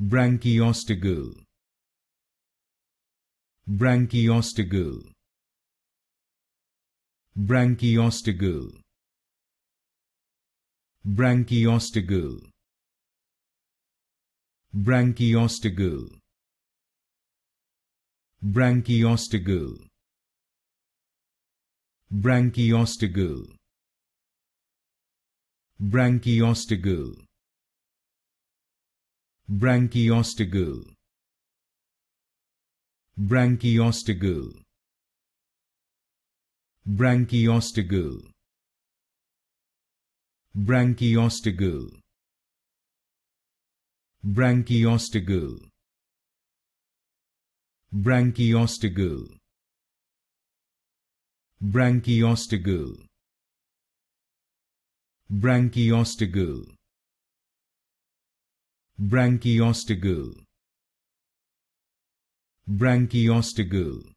Branchiostegal. Branchiostegal. Branchiostegal. Branchiostegal. Branchiostegal. Branchiostegal. Branchiostegal. Branchiostegal. Branchiostegal. Branchiostegal. Branchiostegal. Branchiostegal. Branchiostegal. Branchiostegal. Branchiostegal. Branchiostegal. Branchiostegal. Branchiostegal.